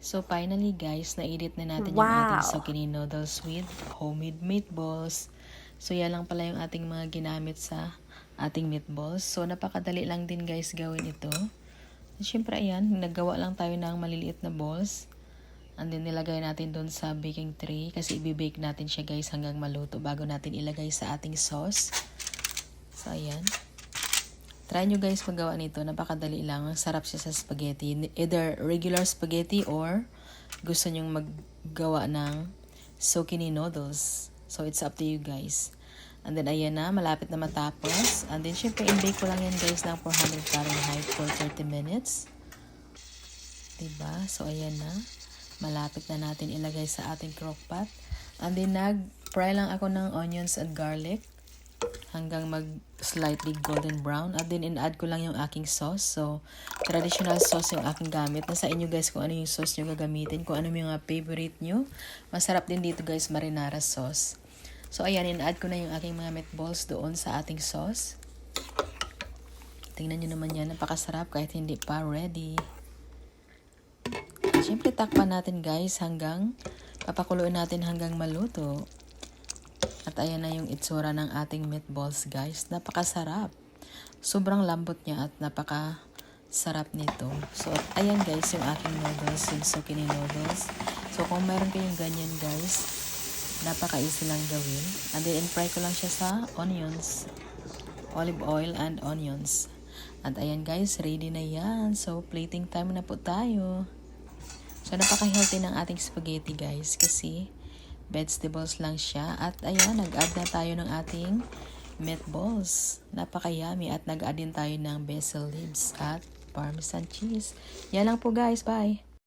So finally guys, na-edit na natin yung ating zucchini noodles with homemade meatballs. So yan lang pala yung ating mga ginamit sa ating meatballs. So napakadali lang din guys gawin ito. Siyempre ayan, naggawa lang tayo ng maliliit na balls. And then nilagay natin doon sa baking tray kasi i-bake natin siya guys hanggang maluto bago natin ilagay sa ating sauce. So ayan. Try nyo guys magawa nito. Napakadali lang. Ang sarap siya sa spaghetti. Either regular spaghetti or gusto nyong maggawa ng zucchini noodles. So it's up to you guys. And then ayan na. Malapit na matapos. And then syempre in-bake ko lang yan guys ng 400 Fahrenheit for 30 minutes. Diba? So ayan na. Malapit na natin ilagay sa ating crockpot. And then nag-fry lang ako ng onions and garlic hanggang mag-slightly golden brown. At then in-add ko lang yung aking sauce. So, traditional sauce yung aking gamit. Nasa inyo guys kung ano yung sauce nyo gagamitin. Kung ano yung mga favorite nyo. Masarap din dito guys, marinara sauce. So, ayan, in-add ko na yung aking mga meatballs doon sa ating sauce. Tingnan nyo naman yan. Napakasarap kahit hindi pa ready. Siyempre, takpan natin guys hanggang papakuluin natin hanggang maluto. At ayan na yung itsura ng ating meatballs guys. Napakasarap. Sobrang lambot niya at napakasarap nito. So ayan guys yung aking noodles, yung zucchini noodles. So kung mayroon kayong ganyan guys, napaka-easy lang gawin. And then fry ko lang siya sa onions, olive oil and onions. At ayan guys, ready na yan. So plating time na po tayo. So napaka-healthy ng ating spaghetti guys kasi vegetables lang siya. At ayan, nag-add na tayo ng ating meatballs. Napaka-yummy. At nag-add din tayo ng basil leaves at parmesan cheese. Yan lang po guys. Bye!